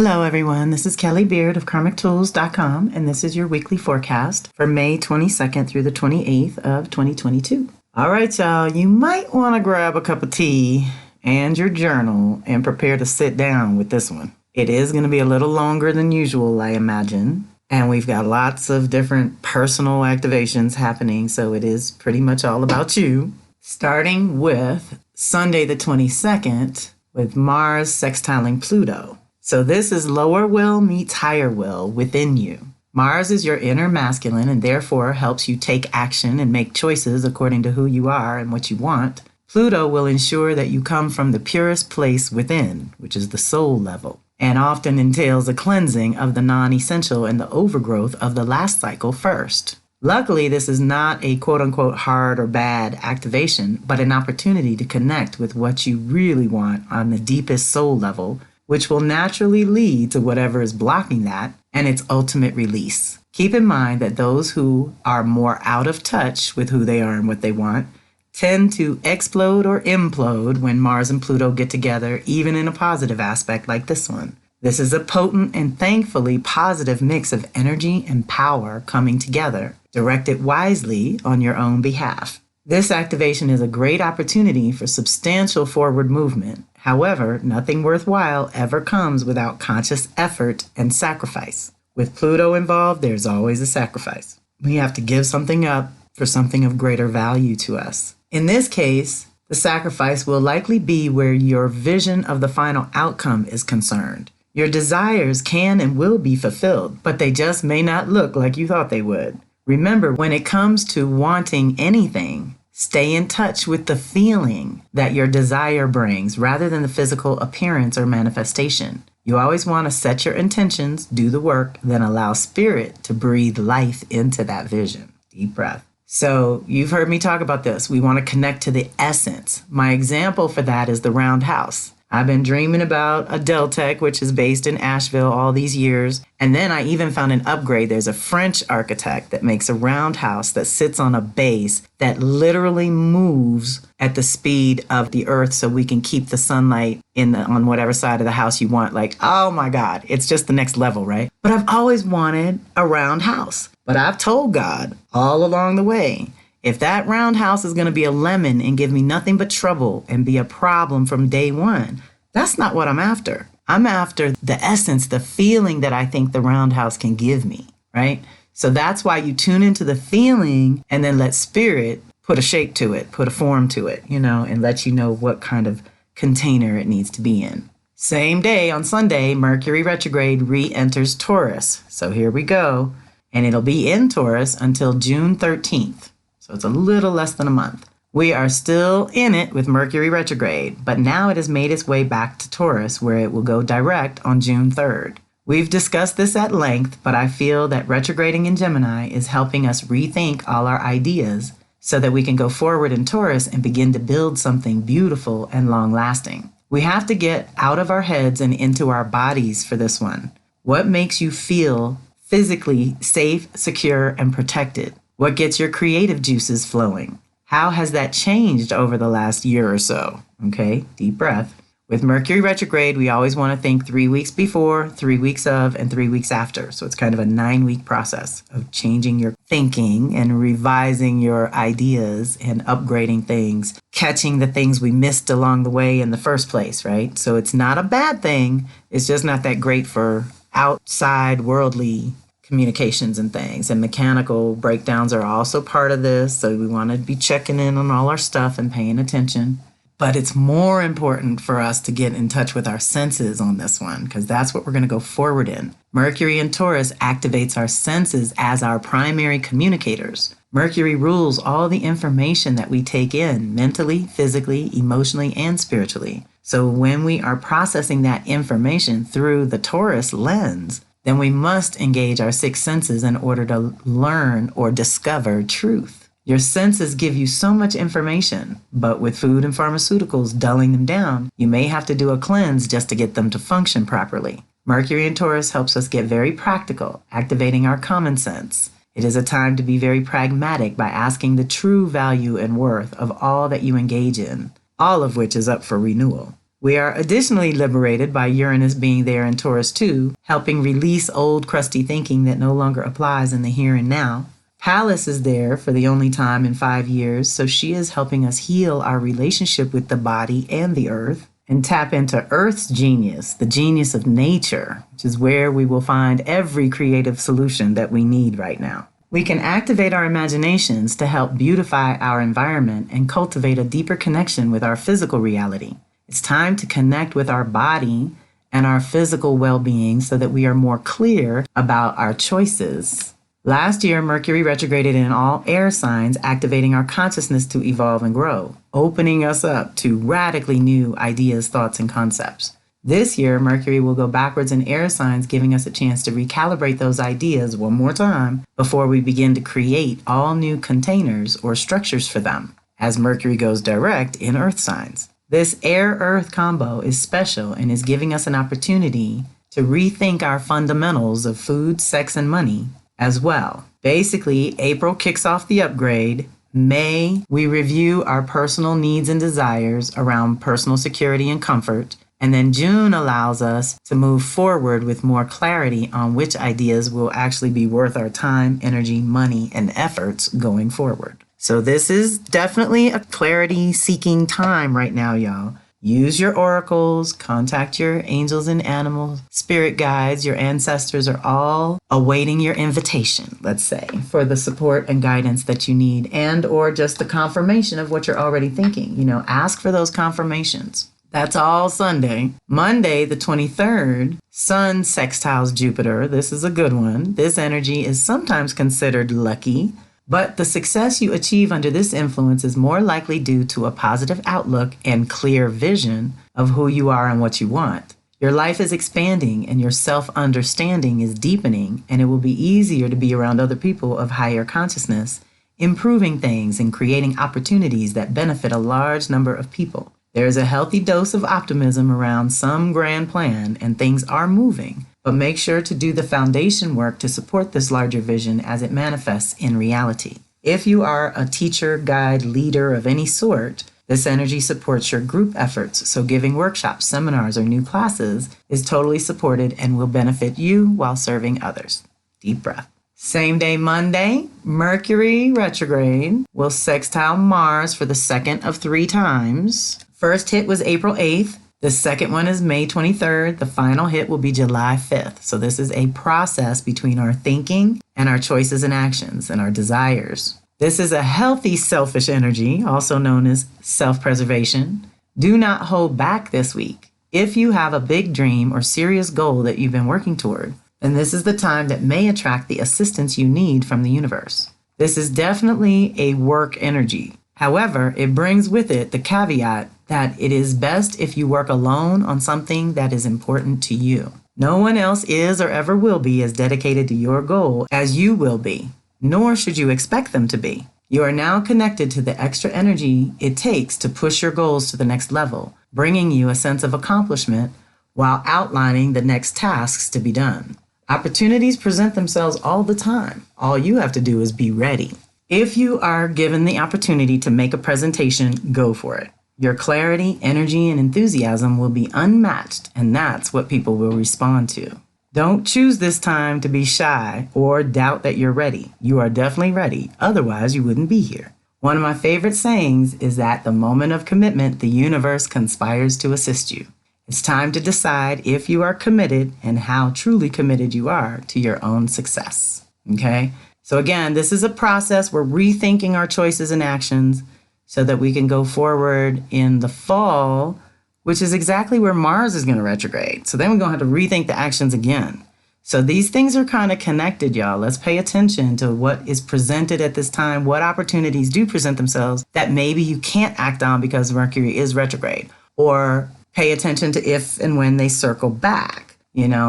Hello everyone, this is Kelly Beard of KarmicTools.com, and this is your weekly forecast for May 22nd through the 28th of 2022. All right, y'all, you might want to grab a cup of tea and your journal and prepare to sit down with this one. It is going to be a little longer than usual, I imagine, and we've got lots of different personal activations happening, so it is pretty much all about you. Starting with Sunday the 22nd with Mars sextiling Pluto. So this is lower will meets higher will within you. Mars is your inner masculine and therefore helps you take action and make choices according to who you are and what you want. Pluto will ensure that you come from the purest place within, which is the soul level, and often entails a cleansing of the non-essential and the overgrowth of the last cycle first. Luckily, this is not a quote-unquote hard or bad activation, but an opportunity to connect with what you really want on the deepest soul level, which will naturally lead to whatever is blocking that and its ultimate release. Keep in mind that those who are more out of touch with who they are and what they want tend to explode or implode when Mars and Pluto get together, even in a positive aspect like this one. This is a potent and thankfully positive mix of energy and power coming together. Direct it wisely on your own behalf. This activation is a great opportunity for substantial forward movement. However, nothing worthwhile ever comes without conscious effort and sacrifice. With Pluto involved, there's always a sacrifice. We have to give something up for something of greater value to us. In this case, the sacrifice will likely be where your vision of the final outcome is concerned. Your desires can and will be fulfilled, but they just may not look like you thought they would. Remember, when it comes to wanting anything, stay in touch with the feeling that your desire brings rather than the physical appearance or manifestation. You always want to set your intentions, do the work, then allow spirit to breathe life into that vision. Deep breath. So you've heard me talk about this. We want to connect to the essence. My example for that is the roundhouse. I've been dreaming about a Deltec, which is based in Asheville all these years. And then I even found an upgrade. There's a French architect that makes a roundhouse that sits on a base that literally moves at the speed of the earth so we can keep the sunlight on whatever side of the house you want. Like, oh my God, it's just the next level, right? But I've always wanted a roundhouse. But I've told God all along the way, if that roundhouse is going to be a lemon and give me nothing but trouble and be a problem from day one, that's not what I'm after. I'm after the essence, the feeling that I think the roundhouse can give me, right? So that's why you tune into the feeling and then let spirit put a shape to it, put a form to it, and let you know what kind of container it needs to be in. Same day on Sunday, Mercury retrograde re-enters Taurus. So here we go. And it'll be in Taurus until June 13th. So it's a little less than a month. We are still in it with Mercury retrograde, but now it has made its way back to Taurus, where it will go direct on June 3rd. We've discussed this at length, but I feel that retrograding in Gemini is helping us rethink all our ideas so that we can go forward in Taurus and begin to build something beautiful and long-lasting. We have to get out of our heads and into our bodies for this one. What makes you feel physically safe, secure, and protected? What gets your creative juices flowing? How has that changed over the last year or so? Okay, deep breath. With Mercury retrograde, we always want to think 3 weeks before, 3 weeks of, and 3 weeks after. So it's kind of a 9-week process of changing your thinking and revising your ideas and upgrading things, catching the things we missed along the way in the first place, right? So it's not a bad thing. It's just not that great for outside worldly communications and things, and mechanical breakdowns are also part of this. So we want to be checking in on all our stuff and paying attention. But it's more important for us to get in touch with our senses on this one, because that's what we're going to go forward in. Mercury in Taurus activates our senses as our primary communicators. Mercury rules all the information that we take in mentally, physically, emotionally, and spiritually. So when we are processing that information through the Taurus lens, then we must engage our 6 senses in order to learn or discover truth. Your senses give you so much information, but with food and pharmaceuticals dulling them down, you may have to do a cleanse just to get them to function properly. Mercury in Taurus helps us get very practical, activating our common sense. It is a time to be very pragmatic by asking the true value and worth of all that you engage in, all of which is up for renewal. We are additionally liberated by Uranus being there in Taurus too, helping release old crusty thinking that no longer applies in the here and now. Pallas is there for the only time in 5 years, so she is helping us heal our relationship with the body and the earth and tap into Earth's genius, the genius of nature, which is where we will find every creative solution that we need right now. We can activate our imaginations to help beautify our environment and cultivate a deeper connection with our physical reality. It's time to connect with our body and our physical well-being so that we are more clear about our choices. Last year, Mercury retrograded in all air signs, activating our consciousness to evolve and grow, opening us up to radically new ideas, thoughts, and concepts. This year, Mercury will go backwards in air signs, giving us a chance to recalibrate those ideas one more time before we begin to create all new containers or structures for them, as Mercury goes direct in earth signs. This air-earth combo is special and is giving us an opportunity to rethink our fundamentals of food, sex, and money as well. Basically, April kicks off the upgrade. May, we review our personal needs and desires around personal security and comfort. And then June allows us to move forward with more clarity on which ideas will actually be worth our time, energy, money, and efforts going forward. So this is definitely a clarity-seeking time right now, y'all. Use your oracles, contact your angels and animals, spirit guides. Your ancestors are all awaiting your invitation, let's say, for the support and guidance that you need, and or just the confirmation of what you're already thinking. Ask for those confirmations. That's all Sunday. Monday, the 23rd, Sun sextiles Jupiter. This is a good one. This energy is sometimes considered lucky, but the success you achieve under this influence is more likely due to a positive outlook and clear vision of who you are and what you want. Your life is expanding and your self-understanding is deepening, and it will be easier to be around other people of higher consciousness, improving things and creating opportunities that benefit a large number of people. There is a healthy dose of optimism around some grand plan, and things are moving. But make sure to do the foundation work to support this larger vision as it manifests in reality. If you are a teacher, guide, leader of any sort, this energy supports your group efforts, so giving workshops, seminars, or new classes is totally supported and will benefit you while serving others. Deep breath. Same day Monday, Mercury retrograde will sextile Mars for the second of 3 times. First hit was April 8th. The second one is May 23rd. The final hit will be July 5th. So this is a process between our thinking and our choices and actions and our desires. This is a healthy selfish energy, also known as self-preservation. Do not hold back this week. If you have a big dream or serious goal that you've been working toward, then this is the time that may attract the assistance you need from the universe. This is definitely a work energy. However, it brings with it the caveat that it is best if you work alone on something that is important to you. No one else is or ever will be as dedicated to your goal as you will be, nor should you expect them to be. You are now connected to the extra energy it takes to push your goals to the next level, bringing you a sense of accomplishment while outlining the next tasks to be done. Opportunities present themselves all the time. All you have to do is be ready. If you are given the opportunity to make a presentation, go for it. Your clarity, energy, and enthusiasm will be unmatched, and that's what people will respond to. Don't choose this time to be shy or doubt that you're ready. You are definitely ready. Otherwise, you wouldn't be here. One of my favorite sayings is that the moment of commitment, the universe conspires to assist you. It's time to decide if you are committed and how truly committed you are to your own success. Okay? So again, this is a process. We're rethinking our choices and actions so that we can go forward in the fall, which is exactly where Mars is going to retrograde. So then we're going to have to rethink the actions again. So these things are kind of connected, y'all. Let's pay attention to what is presented at this time, what opportunities do present themselves that maybe you can't act on because Mercury is retrograde, or pay attention to if and when they circle back,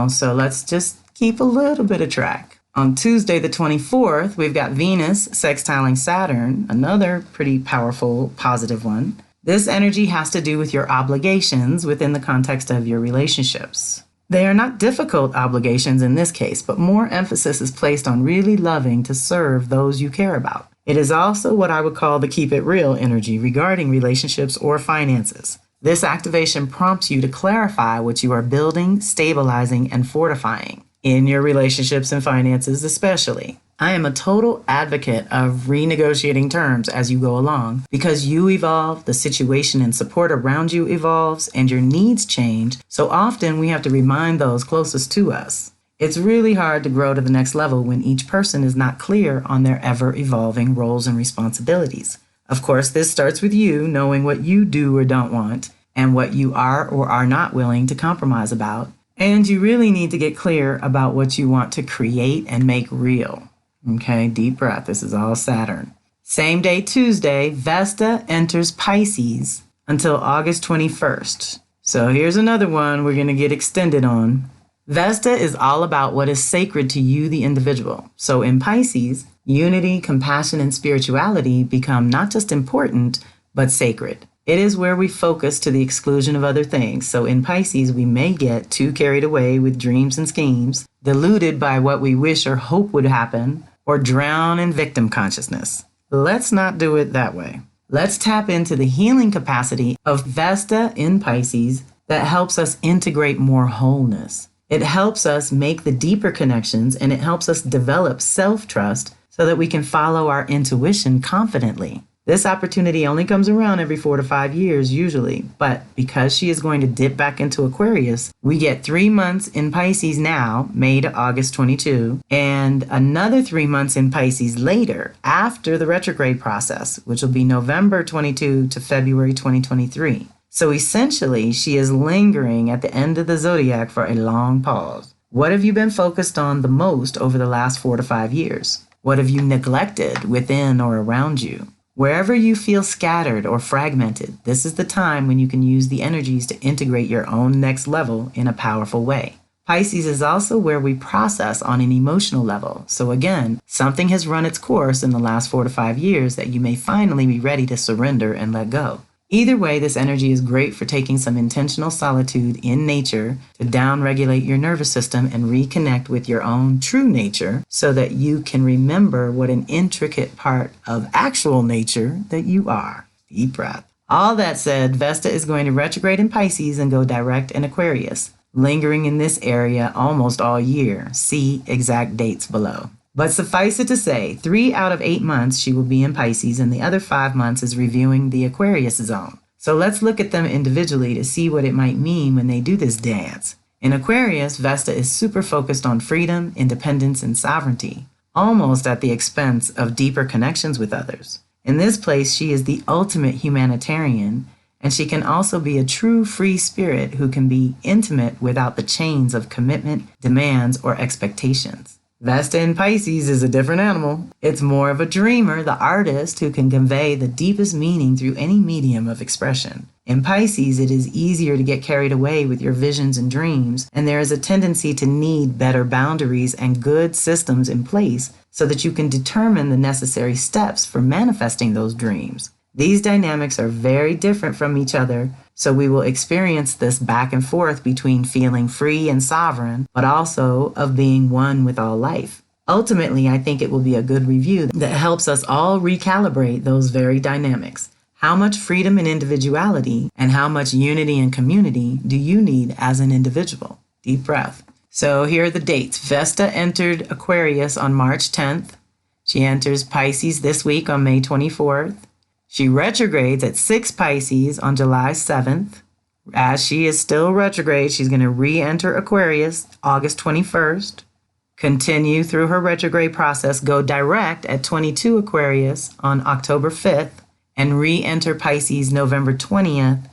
So let's just keep a little bit of track. On Tuesday, the 24th, we've got Venus sextiling Saturn, another pretty powerful, positive one. This energy has to do with your obligations within the context of your relationships. They are not difficult obligations in this case, but more emphasis is placed on really loving to serve those you care about. It is also what I would call the keep it real energy regarding relationships or finances. This activation prompts you to clarify what you are building, stabilizing, and fortifying in your relationships and finances especially. I am a total advocate of renegotiating terms as you go along because you evolve, the situation and support around you evolves, and your needs change, so often we have to remind those closest to us. It's really hard to grow to the next level when each person is not clear on their ever-evolving roles and responsibilities. Of course, this starts with you knowing what you do or don't want and what you are or are not willing to compromise about. And you really need to get clear about what you want to create and make real. Okay, deep breath. This is all Saturn. Same day, Tuesday, Vesta enters Pisces until August 21st. So here's another one we're going to get extended on. Vesta is all about what is sacred to you, the individual. So in Pisces, unity, compassion, and spirituality become not just important, but sacred. It is where we focus to the exclusion of other things. So in Pisces, we may get too carried away with dreams and schemes, deluded by what we wish or hope would happen, or drown in victim consciousness. Let's not do it that way. Let's tap into the healing capacity of Vesta in Pisces that helps us integrate more wholeness. It helps us make the deeper connections, and it helps us develop self-trust so that we can follow our intuition confidently. This opportunity only comes around every 4 to 5 years usually, but because she is going to dip back into Aquarius, we get 3 months in Pisces now, May to August 22, and another 3 months in Pisces later after the retrograde process, which will be November 22 to February 2023. So essentially, she is lingering at the end of the zodiac for a long pause. What have you been focused on the most over the last 4 to 5 years? What have you neglected within or around you? Wherever you feel scattered or fragmented, this is the time when you can use the energies to integrate your own next level in a powerful way. Pisces is also where we process on an emotional level. So again, something has run its course in the last 4 to 5 years that you may finally be ready to surrender and let go. Either way, this energy is great for taking some intentional solitude in nature to downregulate your nervous system and reconnect with your own true nature so that you can remember what an intricate part of actual nature that you are. Deep breath. All that said, Vesta is going to retrograde in Pisces and go direct in Aquarius, lingering in this area almost all year. See exact dates below. But suffice it to say, 3 out of 8 months she will be in Pisces, and the other 5 months is reviewing the Aquarius zone. So let's look at them individually to see what it might mean when they do this dance. In Aquarius, Vesta is super focused on freedom, independence, and sovereignty, almost at the expense of deeper connections with others. In this place, she is the ultimate humanitarian, and she can also be a true free spirit who can be intimate without the chains of commitment, demands, or expectations. Vesta in Pisces is a different animal. It's more of a dreamer, the artist who can convey the deepest meaning through any medium of expression. In Pisces, it is easier to get carried away with your visions and dreams, and there is a tendency to need better boundaries and good systems in place so that you can determine the necessary steps for manifesting those dreams. These dynamics are very different from each other, so we will experience this back and forth between feeling free and sovereign, but also of being one with all life. Ultimately, I think it will be a good review that helps us all recalibrate those very dynamics. How much freedom and individuality and how much unity and community do you need as an individual? Deep breath. So here are the dates. Vesta entered Aquarius on March 10th. She enters Pisces this week on May 24th. She retrogrades at 6 Pisces on July 7th. As she is still retrograde, she's going to re-enter Aquarius August 21st, continue through her retrograde process, go direct at 22 Aquarius on October 5th, and re-enter Pisces November 20th,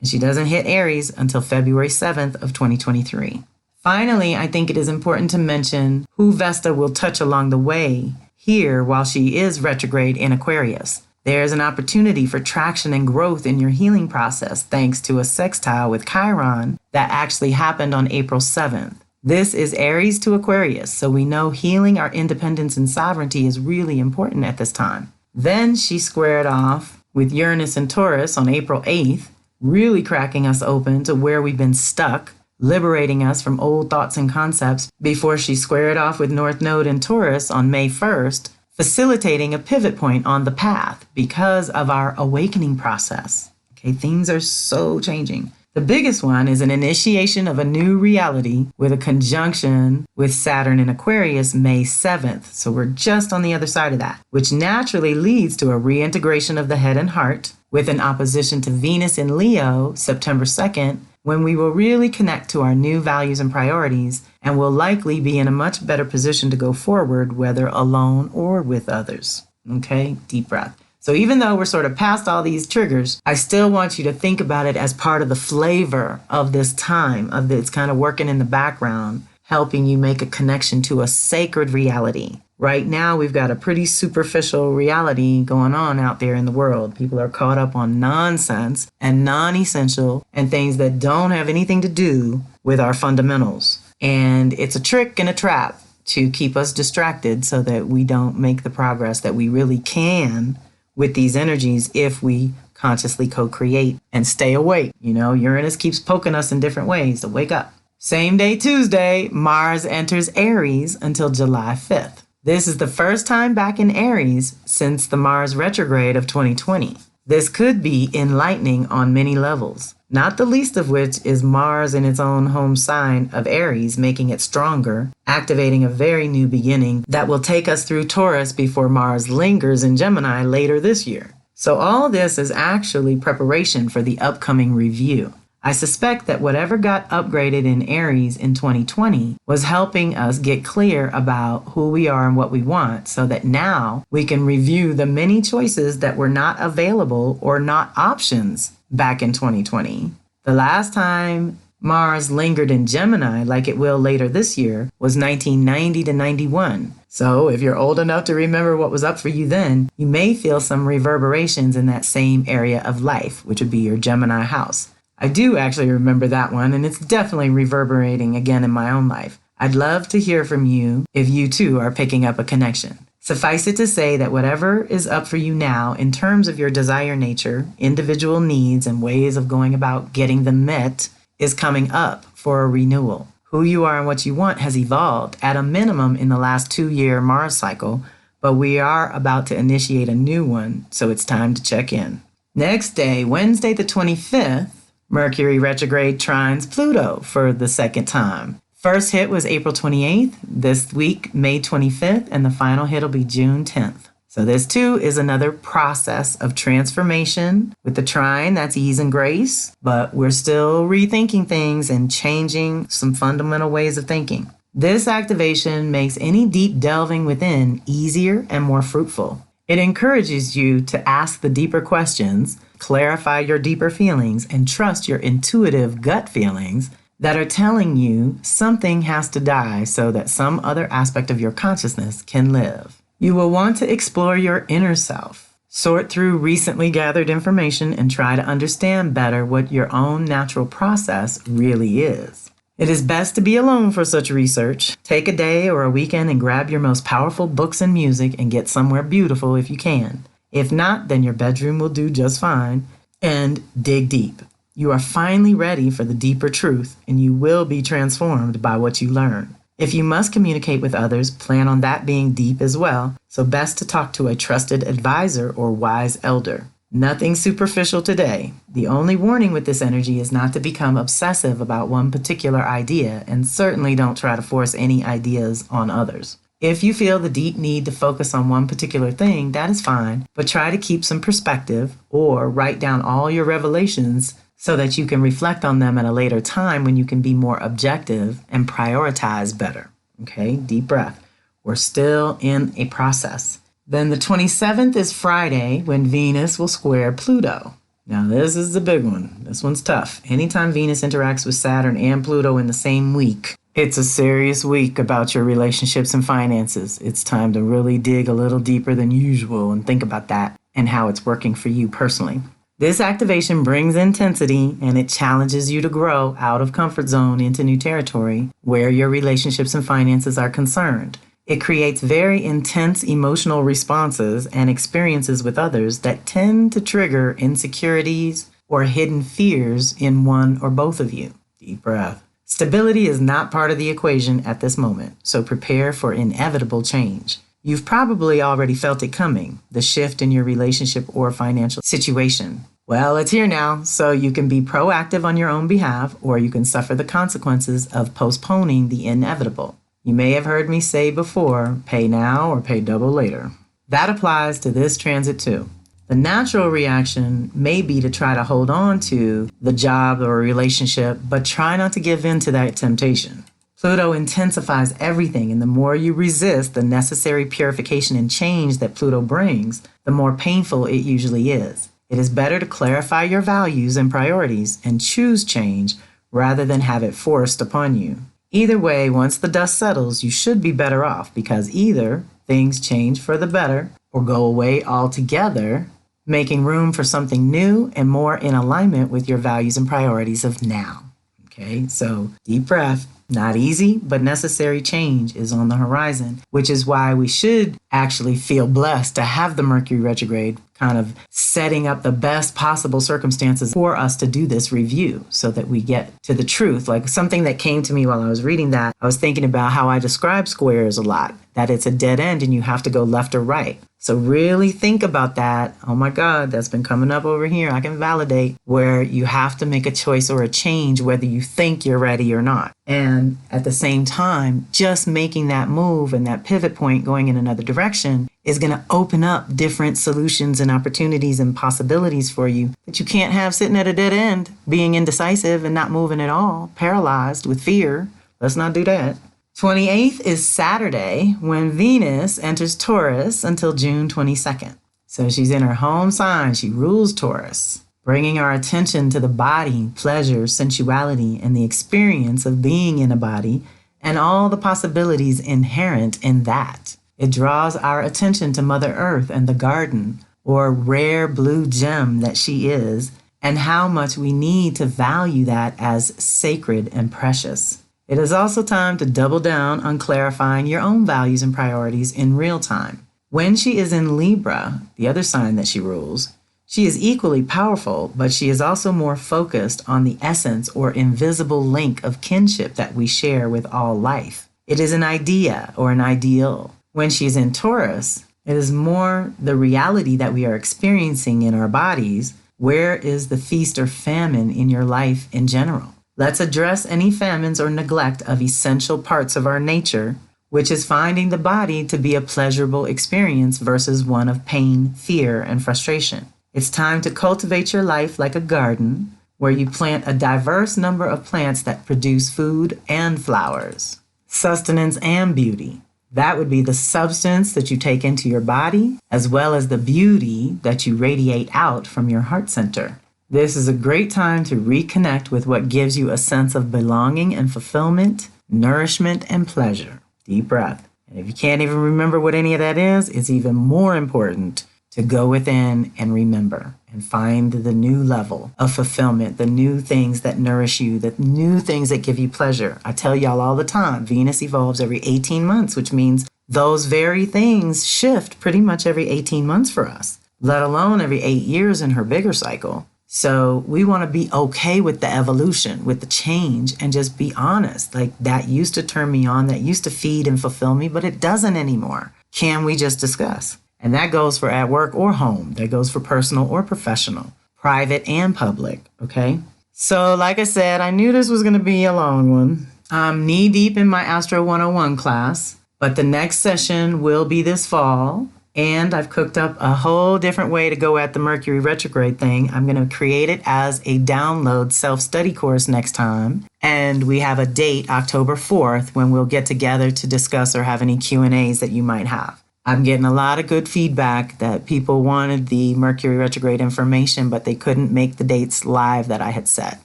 and she doesn't hit Aries until February 7th of 2023. Finally, I think it is important to mention who Vesta will touch along the way here while she is retrograde in Aquarius. There's an opportunity for traction and growth in your healing process thanks to a sextile with Chiron that actually happened on April 7th. This is Aries to Aquarius, so we know healing our independence and sovereignty is really important at this time. Then she squared off with Uranus and Taurus on April 8th, really cracking us open to where we've been stuck, liberating us from old thoughts and concepts before she squared off with North Node and Taurus on May 1st, facilitating a pivot point on the path because of our awakening process. Okay, things are so changing. The biggest one is an initiation of a new reality with a conjunction with Saturn in Aquarius May 7th. So we're just on the other side of that, which naturally leads to a reintegration of the head and heart with an opposition to Venus in Leo September 2nd, when we will really connect to our new values and priorities and will likely be in a much better position to go forward, whether alone or with others. Okay, deep breath. So even though we're sort of past all these triggers, I still want you to think about it as part of the flavor of this time, of it's kind of working in the background, helping you make a connection to a sacred reality. Right now, we've got a pretty superficial reality going on out there in the world. People are caught up on nonsense and non-essential and things that don't have anything to do with our fundamentals. And it's a trick and a trap to keep us distracted so that we don't make the progress that we really can with these energies if we consciously co-create and stay awake. You know, Uranus keeps poking us in different ways to wake up. Same day Tuesday, Mars enters Aries until July 5th. This is the first time back in Aries since the Mars retrograde of 2020. This could be enlightening on many levels, not the least of which is Mars in its own home sign of Aries, making it stronger, activating a very new beginning that will take us through Taurus before Mars lingers in Gemini later this year. So all this is actually preparation for the upcoming review. I suspect that whatever got upgraded in Aries in 2020 was helping us get clear about who we are and what we want so that now we can review the many choices that were not available or not options back in 2020. The last time Mars lingered in Gemini, like it will later this year, was 1990 to 91. So if you're old enough to remember what was up for you then, you may feel some reverberations in that same area of life, which would be your Gemini house. I do actually remember that one, and it's definitely reverberating again in my own life. I'd love to hear from you if you too are picking up a connection. Suffice it to say that whatever is up for you now in terms of your desire nature, individual needs, and ways of going about getting them met is coming up for a renewal. Who you are and what you want has evolved at a minimum in the last 2-year Mars cycle, but we are about to initiate a new one, so it's time to check in. Next day, Wednesday the 25th, Mercury retrograde trines Pluto for the second time. First hit was April 28th, this week, May 25th, and the final hit will be June 10th. So this too is another process of transformation. With the trine, that's ease and grace, but we're still rethinking things and changing some fundamental ways of thinking. This activation makes any deep delving within easier and more fruitful. It encourages you to ask the deeper questions, clarify your deeper feelings, and trust your intuitive gut feelings that are telling you something has to die so that some other aspect of your consciousness can live. You will want to explore your inner self, sort through recently gathered information, and try to understand better what your own natural process really is. It is best to be alone for such research. Take a day or a weekend and grab your most powerful books and music and get somewhere beautiful if you can. If not, then your bedroom will do just fine. And dig deep. You are finally ready for the deeper truth, and you will be transformed by what you learn. If you must communicate with others, plan on that being deep as well, so best to talk to a trusted advisor or wise elder. Nothing superficial today. The only warning with this energy is not to become obsessive about one particular idea, and certainly don't try to force any ideas on others. If you feel the deep need to focus on one particular thing, that is fine, but try to keep some perspective or write down all your revelations so that you can reflect on them at a later time when you can be more objective and prioritize better. Okay, deep breath. We're still in a process. Then the 27th is Friday when Venus will square Pluto. Now this is the big one. This one's tough. Anytime Venus interacts with Saturn and Pluto in the same week, it's a serious week about your relationships and finances. It's time to really dig a little deeper than usual and think about that and how it's working for you personally. This activation brings intensity and it challenges you to grow out of comfort zone into new territory where your relationships and finances are concerned. It creates very intense emotional responses and experiences with others that tend to trigger insecurities or hidden fears in one or both of you. Deep breath. Stability is not part of the equation at this moment, so prepare for inevitable change. You've probably already felt it coming, the shift in your relationship or financial situation. Well, it's here now, so you can be proactive on your own behalf, or you can suffer the consequences of postponing the inevitable. You may have heard me say before, pay now or pay double later. That applies to this transit too. The natural reaction may be to try to hold on to the job or relationship, but try not to give in to that temptation. Pluto intensifies everything, and the more you resist the necessary purification and change that Pluto brings, the more painful it usually is. It is better to clarify your values and priorities and choose change rather than have it forced upon you. Either way, once the dust settles, you should be better off because either things change for the better or go away altogether, making room for something new and more in alignment with your values and priorities of now. Okay, so deep breath. Not easy, but necessary change is on the horizon, which is why we should actually feel blessed to have the Mercury retrograde kind of setting up the best possible circumstances for us to do this review so that we get to the truth. Like something that came to me while I was reading that, I was thinking about how I describe squares a lot, that it's a dead end and you have to go left or right. So really think about that. Oh my God, that's been coming up over here. I can validate where you have to make a choice or a change, whether you think you're ready or not. And at the same time, just making that move and that pivot point going in another direction is going to open up different solutions and opportunities and possibilities for you that you can't have sitting at a dead end, being indecisive and not moving at all, paralyzed with fear. Let's not do that. 28th is Saturday when Venus enters Taurus until June 22nd. So she's in her home sign. She rules Taurus, bringing our attention to the body, pleasure, sensuality, and the experience of being in a body and all the possibilities inherent in that. It draws our attention to Mother Earth and the garden, or rare blue gem that she is, and how much we need to value that as sacred and precious. It is also time to double down on clarifying your own values and priorities in real time. When she is in Libra, the other sign that she rules, she is equally powerful, but she is also more focused on the essence or invisible link of kinship that we share with all life. It is an idea or an ideal. When she's in Taurus, it is more the reality that we are experiencing in our bodies. Where is the feast or famine in your life in general? Let's address any famines or neglect of essential parts of our nature, which is finding the body to be a pleasurable experience versus one of pain, fear, and frustration. It's time to cultivate your life like a garden where you plant a diverse number of plants that produce food and flowers, sustenance and beauty. That would be the substance that you take into your body, as well as the beauty that you radiate out from your heart center. This is a great time to reconnect with what gives you a sense of belonging and fulfillment, nourishment, and pleasure. Deep breath. And if you can't even remember what any of that is, it's even more important to go within and remember and find the new level of fulfillment, the new things that nourish you, the new things that give you pleasure. I tell y'all all the time, Venus evolves every 18 months, which means those very things shift pretty much every 18 months for us, let alone every 8 years in her bigger cycle. So we want to be okay with the evolution, with the change, and just be honest. Like that used to turn me on, that used to feed and fulfill me, but it doesn't anymore. Can we just discuss? And that goes for at work or home. That goes for personal or professional, private and public, okay? So like I said, I knew this was going to be a long one. I'm knee deep in my Astro 101 class, but the next session will be this fall. And I've cooked up a whole different way to go at the Mercury retrograde thing. I'm going to create it as a download self-study course next time. And we have a date, October 4th, when we'll get together to discuss or have any Q&As that you might have. I'm getting a lot of good feedback that people wanted the Mercury retrograde information, but they couldn't make the dates live that I had set.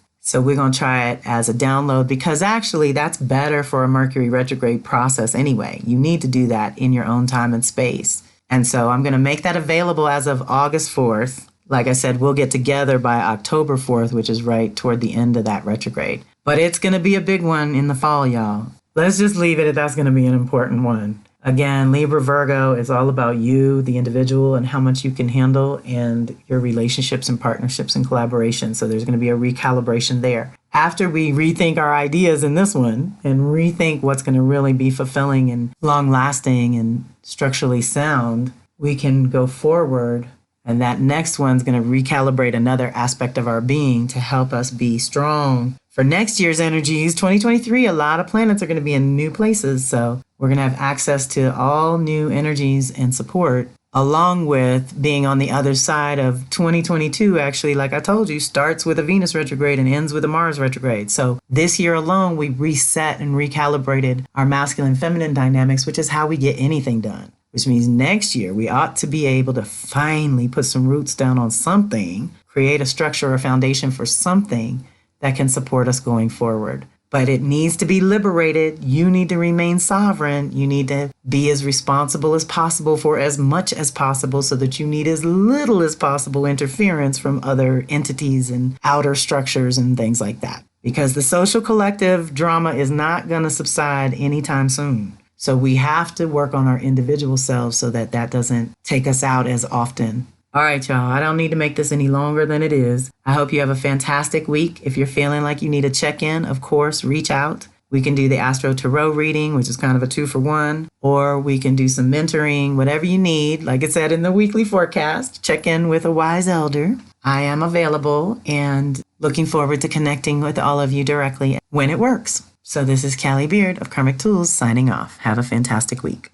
So we're going to try it as a download because actually that's better for a Mercury retrograde process anyway. You need to do that in your own time and space. And so I'm going to make that available as of August 4th. Like I said, we'll get together by October 4th, which is right toward the end of that retrograde. But it's going to be a big one in the fall, y'all. Let's just leave it at that's going to be an important one. Again, Libra Virgo is all about you, the individual, and how much you can handle and your relationships and partnerships and collaboration. So there's going to be a recalibration there. After we rethink our ideas in this one and rethink what's going to really be fulfilling and long-lasting and structurally sound, we can go forward And that next one's going to recalibrate another aspect of our being to help us be strong. For next year's energies, 2023, a lot of planets are going to be in new places. So we're going to have access to all new energies and support, along with being on the other side of 2022. Actually, like I told you, starts with a Venus retrograde and ends with a Mars retrograde. So this year alone, we reset and recalibrated our masculine feminine dynamics, which is how we get anything done. Which means next year we ought to be able to finally put some roots down on something, create a structure or foundation for something that can support us going forward. But it needs to be liberated. You need to remain sovereign. You need to be as responsible as possible for as much as possible so that you need as little as possible interference from other entities and outer structures and things like that. Because the social collective drama is not going to subside anytime soon. So we have to work on our individual selves so that that doesn't take us out as often. All right, y'all, I don't need to make this any longer than it is. I hope you have a fantastic week. If you're feeling like you need a check-in, of course, reach out. We can do the Astro Tarot reading, which is kind of a 2-for-1, or we can do some mentoring, whatever you need. Like it said in the weekly forecast, check in with a wise elder. I am available and looking forward to connecting with all of you directly when it works. So this is Callie Beard of Karmic Tools signing off. Have a fantastic week.